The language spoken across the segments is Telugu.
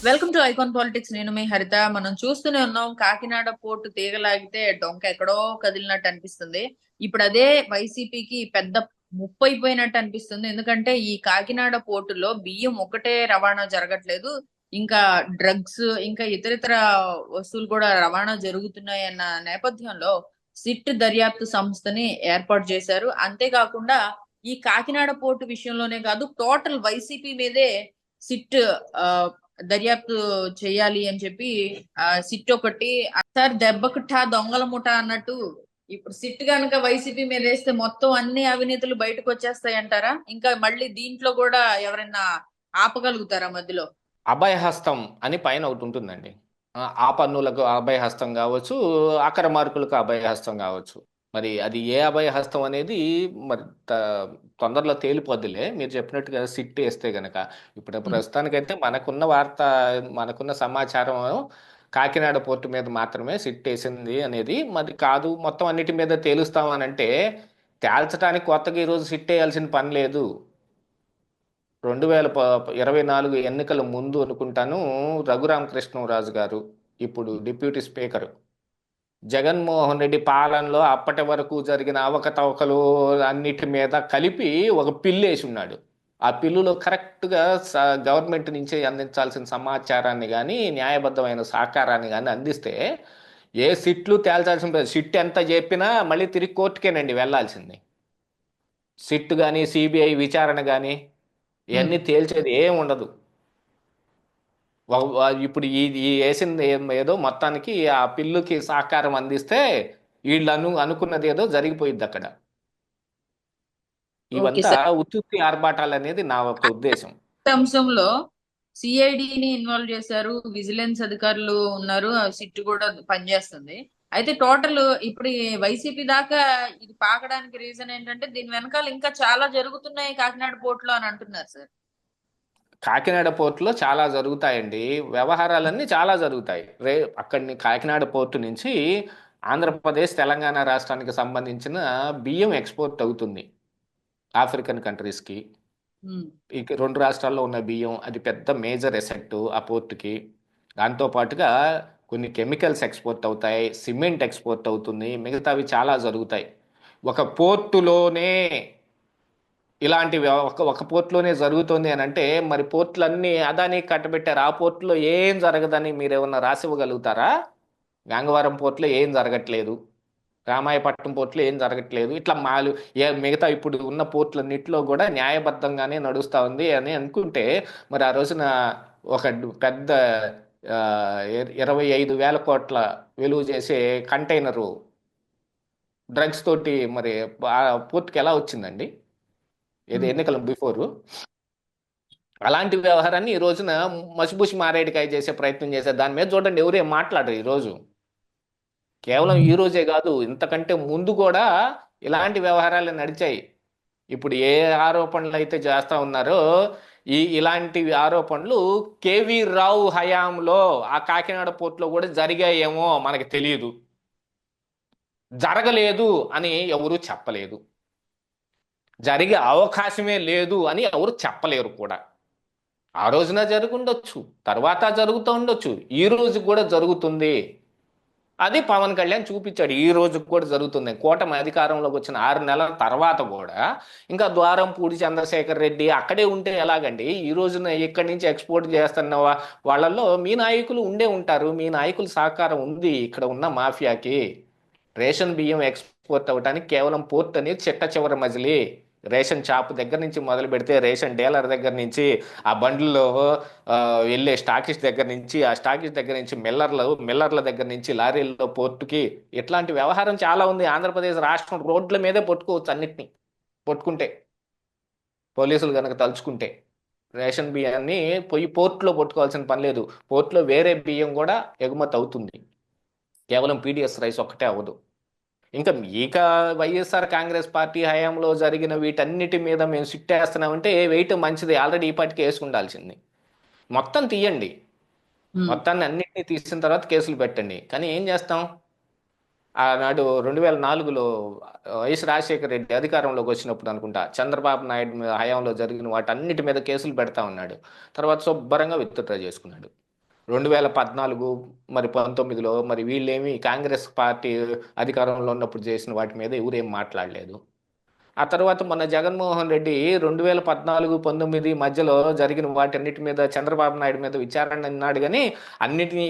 Welcome to icon politics. నేను మీ హరిత. మనం చూస్తూనే ఉన్నాం, కాకినాడ పోర్టు తీగలాగితే డొంక ఎక్కడో కదిలినట్టు అనిపిస్తుంది. ఇప్పుడు అదే వైసీపీకి పెద్ద ముప్పైపోయినట్టు అనిపిస్తుంది. ఎందుకంటే ఈ కాకినాడ పోర్టులో బియ్యం ఒకటే రవాణా జరగట్లేదు, ఇంకా డ్రగ్స్, ఇంకా ఇతరితర వస్తువులు కూడా రవాణా జరుగుతున్నాయి అన్న నేపథ్యంలో సిట్ దర్యాప్తు సంస్థని ఏర్పాటు చేశారు. అంతేకాకుండా ఈ కాకినాడ పోర్టు విషయంలోనే కాదు, టోటల్ వైసీపీ మీదే సిట్ ఆ దర్యాప్తు చేయాలి అని చెప్పి సిట్ ఒకటి. సార్, దెబ్బకు ఠా దొంగల ముఠ అన్నట్టు ఇప్పుడు సిట్ గనక వైసీపీ మీద వేస్తే మొత్తం అన్ని అవినీతులు బయటకు వచ్చేస్తాయి అంటారా? ఇంకా మళ్ళీ దీంట్లో కూడా ఎవరైనా ఆపగలుగుతారా మధ్యలో? అభయహస్తం అని పైన ఒకటి ఉంటుందండి. ఆ పన్నులకు అభయహస్తం కావచ్చు, అక్రమార్కులకు అభయహస్తం కావచ్చు. మరి అది ఏ అభయహస్తం అనేది మరి తొందరలో తేలిపోద్దులే. మీరు చెప్పినట్టుగా సిట్ వేస్తే గనక ఇప్పుడు ప్రస్తుతానికైతే మనకున్న సమాచారం కాకినాడ పోర్టు మీద మాత్రమే సిట్ వేసింది అనేది. మరి కాదు, మొత్తం అన్నిటి మీద తేలుస్తామనంటే తేల్చడానికి కొత్తగా ఈరోజు సిట్ వేయాల్సిన పని లేదు. 2024 ఎన్నికల ముందు అనుకుంటాను, రఘురామకృష్ణరాజు గారు, ఇప్పుడు డిప్యూటీ స్పీకర్, జగన్మోహన్ రెడ్డి పాలనలో అప్పటి వరకు జరిగిన అవకతవకలు అన్నిటి మీద కలిపి ఒక పిల్లు వేసి ఉన్నాడు. ఆ పిల్లులో కరెక్ట్గా గవర్నమెంట్ నుంచి అందించాల్సిన సమాచారాన్ని కానీ న్యాయబద్ధమైన సహకారాన్ని కానీ అందిస్తే ఏ సిట్లు తేల్చాల్సిన సిట్ ఎంత చెప్పినా మళ్ళీ తిరిగి కోర్టుకేనండి వెళ్ళాల్సింది. సిట్ కానీ సిబిఐ విచారణ కానీ ఇవన్నీ తేల్చేది ఏం ఉండదు. ఇప్పుడు ఈ వేసింది ఏదో మొత్తానికి ఆ పిల్లుకి సహకారం అందిస్తే వీళ్ళు అనుకున్నది ఏదో జరిగిపోయింది అక్కడ. ఓకే ఇవంతా సార్. ఉత్తుత్తి ఆర్భాటాలు అనేది నా ఒక ఉద్దేశం. అంశంలో సిఐడిని ఇన్వాల్వ్ చేశారు, విజిలెన్స్ అధికారులు ఉన్నారు, సిట్ కూడా పనిచేస్తుంది. అయితే టోటల్ ఇప్పుడు వైసీపీ దాకా ఇది పాకడానికి రీజన్ ఏంటంటే దీని వెనకాల ఇంకా చాలా జరుగుతున్నాయి కాకినాడ పోర్టులో అని అంటున్నారు సార్. కాకినాడ పోర్టులో చాలా జరుగుతాయండి, వ్యవహారాలన్నీ చాలా జరుగుతాయి. అక్కడిని కాకినాడ పోర్టు నుంచి ఆంధ్రప్రదేశ్ తెలంగాణ రాష్ట్రానికి సంబంధించిన బియ్యం ఎక్స్పోర్ట్ అవుతుంది ఆఫ్రికన్ కంట్రీస్కి. ఇక రెండు రాష్ట్రాల్లో ఉన్న బియ్యం అది పెద్ద మేజర్ ఎసెట్ ఆ పోర్టుకి. దాంతోపాటుగా కొన్ని కెమికల్స్ ఎక్స్పోర్ట్ అవుతాయి, సిమెంట్ ఎక్స్పోర్ట్ అవుతుంది, మిగతావి చాలా జరుగుతాయి. ఒక పోర్టులోనే ఇలాంటి ఒక పోర్టులోనే జరుగుతుంది అని అంటే మరి పోర్టులన్నీ అదాని కట్టబెట్టారు. ఆ పోర్టులో ఏం జరగదని మీరు ఏమన్నా రాసివ్వగలుగుతారా? గంగవరం పోర్టులో ఏం జరగట్లేదు, రామాయపట్నం పోర్టులో ఏం జరగట్లేదు, ఇట్లా మిగతా ఇప్పుడు ఉన్న పోర్టులన్నింటిలో కూడా న్యాయబద్ధంగానే నడుస్తూ ఉంది అని అనుకుంటే మరి ఆ రోజున ఒక పెద్ద 25,000 కోట్ల విలువ చేసే కంటైనరు డ్రగ్స్ తోటి మరి ఆ పోర్టుకి ఎలా వచ్చిందండి? ఏది ఎన్నికల బిఫోరు అలాంటి వ్యవహారాన్ని ఈ రోజున మసిబూసి మారేడికాయ చేసే ప్రయత్నం చేశారు. దాని మీద చూడండి, ఎవరేం మాట్లాడరు ఈరోజు. కేవలం ఈ రోజే కాదు, ఇంతకంటే ముందు కూడా ఇలాంటి వ్యవహారాలు నడిచాయి. ఇప్పుడు ఏ ఆరోపణలు అయితే చేస్తా ఉన్నారో ఇలాంటి ఆరోపణలు కేవీ రావు హయాంలో ఆ కాకినాడ పోర్టులో కూడా జరిగాయేమో మనకి తెలియదు. జరగలేదు అని ఎవరు చెప్పలేదు, జరిగే అవకాశమే లేదు అని ఎవరు చెప్పలేరు కూడా. ఆ రోజున జరుగుండొచ్చు, తర్వాత జరుగుతూ ఉండొచ్చు, ఈ రోజు కూడా జరుగుతుంది. అది పవన్ కళ్యాణ్ చూపించాడు, ఈ రోజు కూడా జరుగుతుంది. కూటమి అధికారంలోకి వచ్చిన 6 నెలల తర్వాత కూడా ఇంకా ద్వారంపూడి చంద్రశేఖర్ రెడ్డి అక్కడే ఉంటే ఎలాగండి? ఈ రోజున ఇక్కడి నుంచి ఎక్స్పోర్ట్ చేస్తున్న వాళ్ళల్లో మీ నాయకులు ఉండే ఉంటారు, మీ నాయకుల సహకారం ఉంది ఇక్కడ ఉన్న మాఫియాకి. రేషన్ బియ్యం ఎక్స్పోర్ట్ అవ్వడానికి కేవలం పోర్ట్ అనేది చిట్ట చివరి మజిలీ. రేషన్ షాప్ దగ్గర నుంచి మొదలు పెడితే రేషన్ డీలర్ దగ్గర నుంచి ఆ బండ్లలో వెళ్ళే స్టాకిస్ట్ దగ్గర నుంచి, ఆ స్టాకిస్ట్ దగ్గర నుంచి మిల్లర్ల దగ్గర నుంచి లారీల్లో పోర్టుకి, ఇట్లాంటి వ్యవహారం చాలా ఉంది. ఆంధ్రప్రదేశ్ రాష్ట్రం రోడ్ల మీదే పట్టుకోవచ్చు అన్నిటినీ, పట్టుకుంటే పోలీసులు కనుక తలుచుకుంటే. రేషన్ బియ్యాన్ని పోయి పోర్టులో పట్టుకోవాల్సిన పని లేదు. పోర్టులో వేరే బియ్యం కూడా ఎగుమతి అవుతుంది, కేవలం పీడిఎస్ రైస్ ఒక్కటే అవ్వదు. ఇంకా వైఎస్ఆర్ కాంగ్రెస్ పార్టీ హయాంలో జరిగిన వీటన్నిటి మీద మేము సిట్టేస్తున్నామంటే వేయటం మంచిది, ఆల్రెడీ ఈ పార్టీకి వేసి ఉండాల్సింది. మొత్తం తీయండి, మొత్తాన్ని అన్నింటినీ తీసిన తర్వాత కేసులు పెట్టండి. కానీ ఏం చేస్తాం? ఆనాడు 2004లో వైఎస్ రాజశేఖర రెడ్డి అధికారంలోకి వచ్చినప్పుడు అనుకుంటా చంద్రబాబు నాయుడు హయాంలో జరిగిన వాటన్నిటి మీద కేసులు పెడతా ఉన్నాడు. తర్వాత శుభ్రంగా విత్డ్రా చేసుకున్నాడు. 2014 మరి 19లో మరి వీళ్ళేమి కాంగ్రెస్ పార్టీ అధికారంలో ఉన్నప్పుడు చేసిన వాటి మీద ఎవరేం మాట్లాడలేదు. ఆ తర్వాత మన జగన్మోహన్ రెడ్డి 2014-19 మధ్యలో జరిగిన వాటన్నిటి మీద చంద్రబాబు నాయుడు మీద విచారణ అన్నాడు కానీ అన్నిటినీ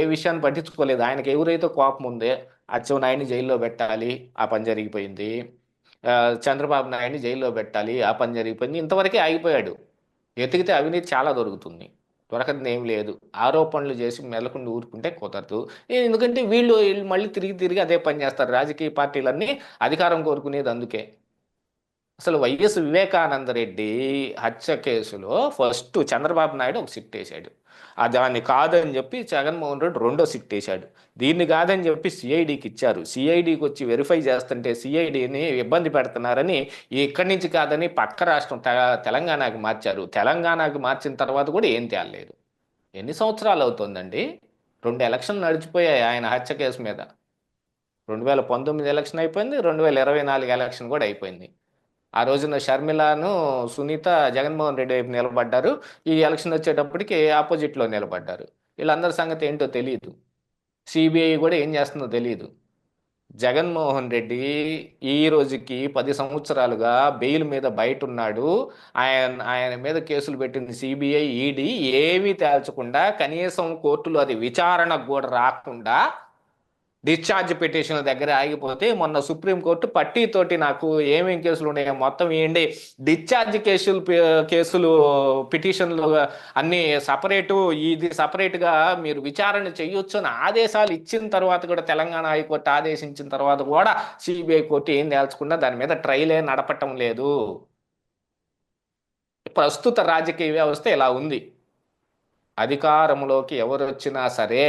ఏ విషయాన్ని పట్టించుకోలేదు. ఆయనకి ఎవరైతే కోపం ఉందే అచ్చెన్నాయుడిని జైల్లో పెట్టాలి, ఆ పని జరిగిపోయింది. ఆ, చంద్రబాబు నాయుడిని జైల్లో పెట్టాలి, ఆ పని జరిగిపోయింది. ఇంతవరకే ఆగిపోయాడు. ఎతికితే అవినీతి చాలా దొరుకుతుంది, దొరకదు ఏం లేదు. ఆరోపణలు చేసి మెలకుండా ఊరుకుంటే కుదరదు. ఎందుకంటే వీళ్ళు మళ్ళీ తిరిగి తిరిగి అదే పని చేస్తారు. రాజకీయ పార్టీలన్నీ అధికారం కోరుకునేది అందుకే. అసలు వైఎస్ వివేకానంద రెడ్డి హత్య కేసులో ఫస్ట్ చంద్రబాబు నాయుడు ఒక సిట్ వేశాడు. దాన్ని కాదని చెప్పి జగన్మోహన్ రెడ్డి రెండో సిట్ వేశాడు. దీన్ని కాదని చెప్పి సిఐడికి ఇచ్చారు. సిఐడికి వచ్చి వెరిఫై చేస్తుంటే సిఐడిని ఇబ్బంది పెడుతున్నారని ఇక్కడి నుంచి కాదని పక్క రాష్ట్రం తెలంగాణకి మార్చారు. తెలంగాణకి మార్చిన తర్వాత కూడా ఏం తేలలేదు. ఎన్ని సంవత్సరాలు అవుతుందండి? 2 ఎలక్షన్లు నడిచిపోయాయి ఆయన హత్య కేసు మీద. 2019 ఎలక్షన్ అయిపోయింది, 2024 ఎలక్షన్ కూడా అయిపోయింది. ఆ రోజున షర్మిలను, సునీత జగన్మోహన్ రెడ్డి వైపు నిలబడ్డారు. ఈ ఎలక్షన్ వచ్చేటప్పటికి ఆపోజిట్లో నిలబడ్డారు. వీళ్ళందరి సంగతి ఏంటో తెలియదు. సిబిఐ కూడా ఏం చేస్తుందో తెలియదు. జగన్మోహన్ రెడ్డి ఈ రోజుకి 10 సంవత్సరాలుగా బెయిల్ మీద బయట ఉన్నాడు. ఆయన మీద కేసులు పెట్టింది సిబిఐ, ఈడీ ఏమీ తేల్చకుండా, కనీసం కోర్టులో అది విచారణకు కూడా రాకుండా డిశ్చార్జ్ పిటిషన్ల దగ్గర ఆగిపోతే మొన్న సుప్రీంకోర్టు పట్టీతోటి నాకు ఏమేం కేసులు ఉన్నాయో మొత్తం వేయండి, డిశ్చార్జ్ కేసులు పిటిషన్లు అన్ని సపరేటు, ఇది సపరేట్గా మీరు విచారణ చేయొచ్చు అని ఆదేశాలు ఇచ్చిన తర్వాత కూడా, తెలంగాణ హైకోర్టు ఆదేశించిన తర్వాత కూడా సిబిఐ కోర్టు ఏం తేల్చకుండా దాని మీద ట్రయలే నడపటం లేదు. ప్రస్తుత రాజకీయ వ్యవస్థ ఇలా ఉంది. అధికారంలోకి ఎవరు వచ్చినా సరే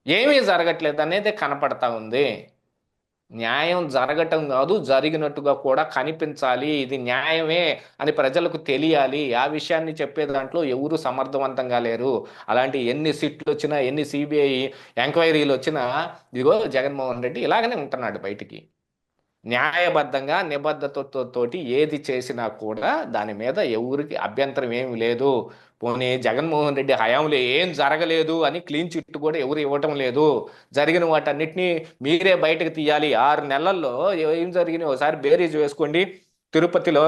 ఏమీ జరగట్లేదు అనేది కనపడతా ఉంది. న్యాయం జరగటం కాదు, జరిగినట్టుగా కూడా కనిపించాలి. ఇది న్యాయమే అని ప్రజలకు తెలియాలి. ఆ విషయాన్ని చెప్పే దాంట్లో ఎవరు సమర్థవంతంగా లేరు. అలాంటి ఎన్ని సిట్లు వచ్చినా, ఎన్ని సిబిఐ ఎంక్వైరీలు వచ్చినా, ఇదిగో జగన్మోహన్ రెడ్డి ఇలాగనే ఉంటున్నాడు బయటికి. న్యాయబద్ధంగా నిబద్ధతతోటి ఏది చేసినా కూడా దాని మీద ఎవరికి అభ్యంతరం ఏమి లేదు. పోనీ జగన్మోహన్ రెడ్డి హయాంలో ఏం జరగలేదు అని క్లీన్ చిట్ కూడా ఎవరు ఇవ్వటం లేదు. జరిగిన వాటన్నిటినీ మీరే బయటకు తీయాలి. 6 నెలల్లో ఏం జరిగినాయి ఒకసారి బేరీజ్ వేసుకోండి. తిరుపతిలో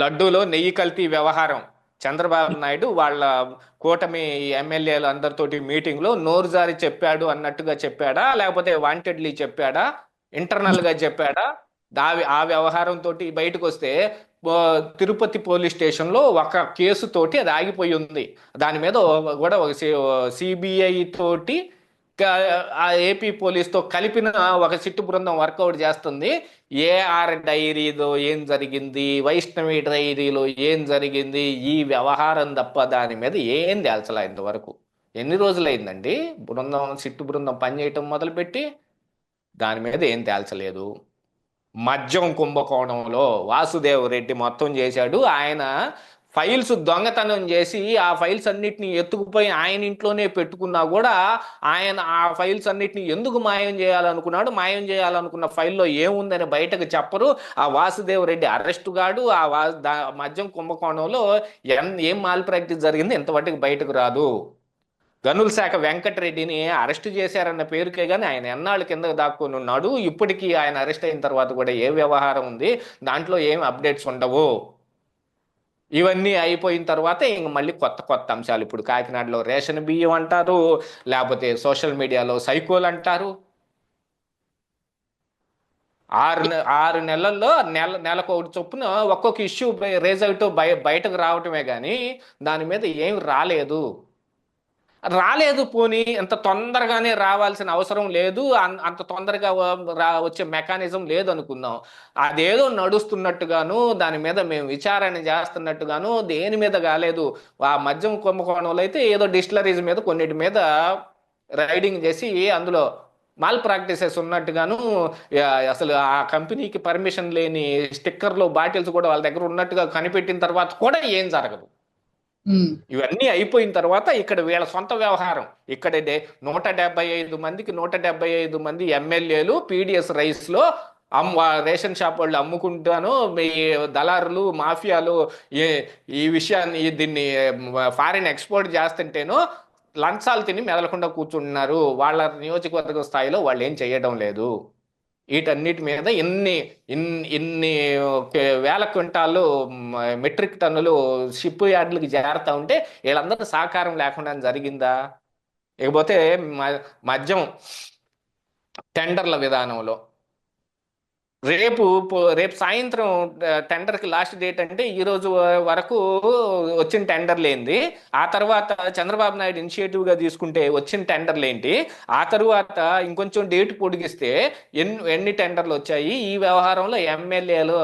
లడ్డూలో నెయ్యి కల్తీ వ్యవహారం, చంద్రబాబు నాయుడు వాళ్ళ కూటమి ఎమ్మెల్యేలు అందరితోటి మీటింగ్లో నోరు జారి చెప్పాడు అన్నట్టుగా చెప్పాడా, లేకపోతే వాంటెడ్లీ చెప్పాడా, ఇంటర్నల్ గా చెప్పాడా? ఆ వ్యవహారం తోటి బయటకు వస్తే తిరుపతి పోలీస్ స్టేషన్ లో ఒక కేసు తోటి అది ఆగిపోయి ఉంది. దాని మీద కూడా ఒక సిబిఐ తోటి ఆ ఏపీ పోలీస్తో కలిపిన ఒక సిట్టు బృందం వర్కౌట్ చేస్తుంది. ఏఆర్ డైరీలో ఏం జరిగింది, వైష్ణవి డైరీలో ఏం జరిగింది, ఈ వ్యవహారం తప్ప దాని మీద ఏం తేల్చలే ఇంతవరకు. ఎన్ని రోజులైందండి సిట్టు బృందం పనిచేయటం మొదలుపెట్టి? దాని మీద ఏం తేల్చలేదు. మద్యం కుంభకోణంలో వాసుదేవ్ రెడ్డి మొత్తం చేశాడు. ఆయన ఫైల్స్ దొంగతనం చేసి ఆ ఫైల్స్ అన్నిటిని ఎత్తుకుపోయి ఆయన ఇంట్లోనే పెట్టుకున్నా కూడా ఆయన ఆ ఫైల్స్ అన్నిటిని ఎందుకు మాయం చేయాలనుకున్నాడు, మాయం చేయాలనుకున్న ఫైల్లో ఏముందని బయటకు చెప్పరు. ఆ వాసుదేవ్ రెడ్డి అరెస్టు గాడు. మద్యం కుంభకోణంలో ఏం మాల్ ప్రాక్టీస్ జరిగింది ఇంతవరకు బయటకు రాదు. గనుల శాఖ వెంకటరెడ్డిని అరెస్ట్ చేశారన్న పేరుకే కానీ ఆయన ఎన్నాళ్ళు కిందకు దాక్కుని ఉన్నాడు. ఇప్పటికీ ఆయన అరెస్ట్ అయిన తర్వాత కూడా ఏ వ్యవహారం ఉంది, దాంట్లో ఏం అప్డేట్స్ ఉండవు. ఇవన్నీ అయిపోయిన తర్వాత ఇంక మళ్ళీ కొత్త కొత్త అంశాలు. ఇప్పుడు కాకినాడలో రేషన్ బియ్యం అంటారు, లేకపోతే సోషల్ మీడియాలో సైకోలు అంటారు. 6 నెలల్లో నెలకు ఒకటి చొప్పున ఒక్కొక్క ఇష్యూ రేజ్ అవుతూ బయటకు రావటమే కానీ దాని మీద ఏం రాలేదు. పోనీ అంత తొందరగానే రావాల్సిన అవసరం లేదు, అంత తొందరగా వచ్చే మెకానిజం లేదు అనుకుందాం. అదేదో నడుస్తున్నట్టుగాను, దాని మీద మేము విచారణ చేస్తున్నట్టుగాను దేని మీద కాలేదు. ఆ మద్యం కుంభకోణంలో అయితే ఏదో డిస్టిలరీస్ మీద కొన్నిటి మీద రైడింగ్ చేసి అందులో మాల్ ప్రాక్టీసెస్ ఉన్నట్టుగాను, అసలు ఆ కంపెనీకి పర్మిషన్ లేని స్టిక్కర్లు, బాటిల్స్ కూడా వాళ్ళ దగ్గర ఉన్నట్టుగా కనిపెట్టిన తర్వాత కూడా ఏం జరగదు. ఇవన్నీ అయిపోయిన తర్వాత ఇక్కడ వీళ్ళ సొంత వ్యవహారం. ఇక్కడ 175 మందికి 175 మంది ఎమ్మెల్యేలు పీడిఎస్ రైస్ లో రేషన్ షాప్ వాళ్ళు అమ్ముకుంటాను, ఈ దళారులు మాఫియాలు ఈ ఈ విషయాన్ని దీన్ని ఫారిన్ ఎక్స్పోర్ట్ చేస్తుంటేనో లంచాలు తిని మెదలకుండా కూర్చుంటున్నారు. వాళ్ళ నియోజకవర్గ స్థాయిలో వాళ్ళు ఏం చేయడం లేదు. వీటన్నిటి మీద ఇన్ని వేల క్వింటాలు మెట్రిక్ టన్నులు షిప్ యార్డులకి చేరుతా ఉంటే వీళ్ళందరూ సహకారం లేకుండా జరిగిందా? ఇకపోతే మద్యం టెండర్ల విధానంలో రేపు సాయంత్రం టెండర్కి లాస్ట్ డేట్ అంటే ఈ రోజు వరకు వచ్చిన టెండర్లు ఏంది, ఆ తర్వాత చంద్రబాబు నాయుడు ఇనిషియేటివ్గా తీసుకుంటే వచ్చిన టెండర్లు ఏంటి, ఆ తర్వాత ఇంకొంచెం డేట్ పొడిగిస్తే ఎన్ని టెండర్లు వచ్చాయి, ఈ వ్యవహారంలో ఎమ్మెల్యేలు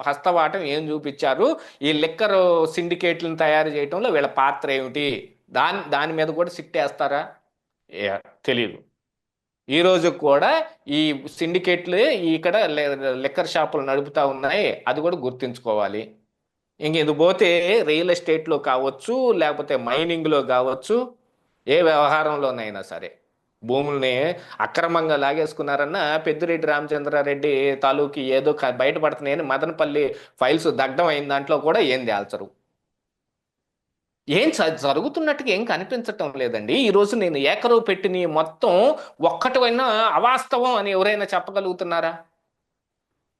హస్తవాటం ఏం చూపించారు, ఈ లిక్కర్ సిండికేట్లను తయారు చేయడంలో వీళ్ళ పాత్ర ఏమిటి, దాని మీద కూడా సిట్టేస్తారా? తెలియదు. ఈ రోజు కూడా ఈ సిండికేట్లు ఇక్కడ లిక్కర్ షాపులు నడుపుతా ఉన్నాయి, అది కూడా గుర్తుంచుకోవాలి. ఇది పోతే రియల్ ఎస్టేట్లో కావచ్చు, లేకపోతే మైనింగ్లో కావచ్చు, ఏ వ్యవహారంలోనైనా సరే భూముల్ని అక్రమంగా లాగేసుకున్నారన్న పెద్దిరెడ్డి రామచంద్రారెడ్డి తాలూకి ఏదో బయటపడుతున్నాయని మదనపల్లి ఫైల్స్ దగ్ధం అయిన దాంట్లో కూడా ఏం తేల్చరు. ఏం జరుగుతున్నట్టుగా ఏం కనిపించటం లేదండి. ఈరోజు నేను ఏకరువు పెట్టిన మొత్తం ఒక్కటైనా అవాస్తవం అని ఎవరైనా చెప్పగలుగుతున్నారా?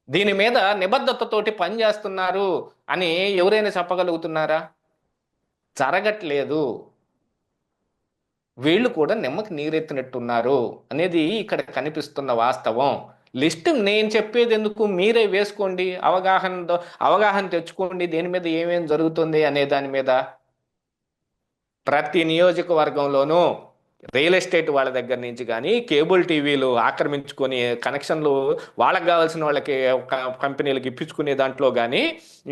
దీని మీద నిబద్ధతతోటి పనిచేస్తున్నారు అని ఎవరైనా చెప్పగలుగుతున్నారా? జరగట్లేదు. వీళ్ళు కూడా నిమ్మకి నీరెత్తినట్టున్నారు అనేది ఇక్కడ కనిపిస్తున్న వాస్తవం. లిస్ట్ నేను చెప్పేది ఎందుకు, మీరే వేసుకోండి, అవగాహన తెచ్చుకోండి దేని మీద ఏమేం జరుగుతుంది అనే దాని మీద. ప్రతి నియోజకవర్గంలోనూ రియల్ ఎస్టేట్ వాళ్ళ దగ్గర నుంచి కానీ కేబుల్ టీవీలు ఆక్రమించుకొని కనెక్షన్లు వాళ్ళకి కావాల్సిన వాళ్ళకి కంపెనీలకు ఇప్పించుకునే దాంట్లో కానీ,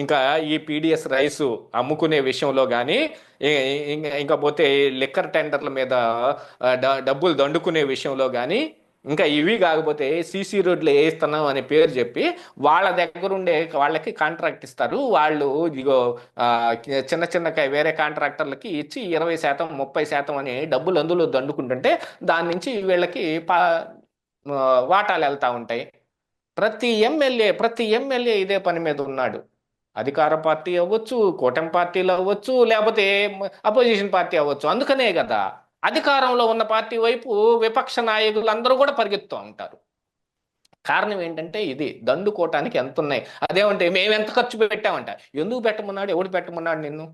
ఇంకా ఈ పీడిఎస్ రైస్ అమ్ముకునే విషయంలో కానీ, ఇంకా పోతే లిక్కర్ టెండర్ల మీద డబ్బులు దండుకునే విషయంలో కానీ, ఇంకా ఇవి కాకపోతే సీసీ రోడ్లు వేయిస్తున్నాం అనే పేరు చెప్పి వాళ్ళ దగ్గర ఉండే వాళ్ళకి కాంట్రాక్ట్ ఇస్తారు. వాళ్ళు ఇదిగో చిన్న వేరే కాంట్రాక్టర్లకి ఇచ్చి 20% 30% అని డబ్బులు అందులో దండుకుంటుంటే దాని నుంచి వీళ్ళకి వాటాలు వెళ్తా ఉంటాయి. ప్రతి ఎమ్మెల్యే ఇదే పని మీద ఉన్నాడు. అధికార పార్టీ అవ్వచ్చు, కూటమి పార్టీలు అవ్వచ్చు, లేకపోతే అపోజిషన్ పార్టీ అవ్వచ్చు. అందుకనే కదా అధికారంలో ఉన్న పార్టీ వైపు విపక్ష నాయకులు అందరూ కూడా పరిగెత్తుతూ ఉంటారు. కారణం ఏంటంటే ఇది దండుకోవటానికి ఎంత ఉన్నాయి. అదేమంటే మేము ఎంత ఖర్చు పెట్టామంట. ఎందుకు పెట్టమన్నాడు, ఎవడు పెట్టమన్నాడు నిన్ను?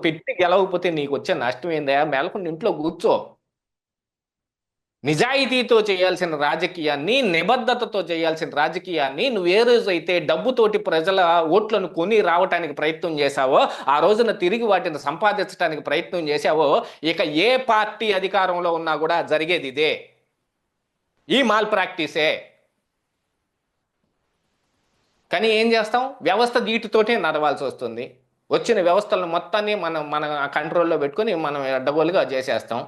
పెట్టి గెలవకపోతే నీకు వచ్చే నష్టం ఏందా? మేలకుండా ఇంట్లో కూర్చో. నిజాయితీతో చేయాల్సిన రాజకీయాన్ని, నిబద్ధతతో చేయాల్సిన రాజకీయాన్ని నువ్వు ఏ రోజు అయితే డబ్బుతోటి ప్రజల ఓట్లను కొని రావటానికి ప్రయత్నం చేశావో, ఆ రోజున తిరిగి వాటిని సంపాదించడానికి ప్రయత్నం చేశావో, ఇక ఏ పార్టీ అధికారంలో ఉన్నా కూడా జరిగేది ఇదే, ఈ మాల్ ప్రాక్టీసే. కానీ ఏం చేస్తాం, వ్యవస్థ వీటితోటే నడవాల్సి వస్తుంది. వచ్చిన వ్యవస్థలను మొత్తాన్ని మన కంట్రోల్లో పెట్టుకొని మనం అడ్డగోలుగా చేసేస్తాం.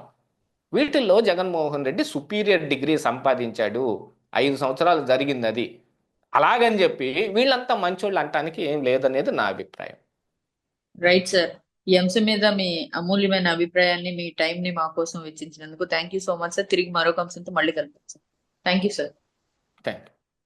వీటిల్లో జగన్మోహన్ రెడ్డి సుపీరియర్ డిగ్రీ సంపాదించాడు. 5 సంవత్సరాలు జరిగింది అది. అలాగని చెప్పి వీళ్ళంతా మంచోళ్ళు అంటానికి ఏం లేదనేది నా అభిప్రాయం. Right sir. ఈ అంశం మీద మీ అమూల్యమైన అభిప్రాయాన్ని, మీ టైం ని మా కోసం వెచ్చించినందుకు thank you so much sir. తిరిగి మరొక అంశంతో మళ్ళీ కలుద్దాం sir. Thank you sir. Thank you.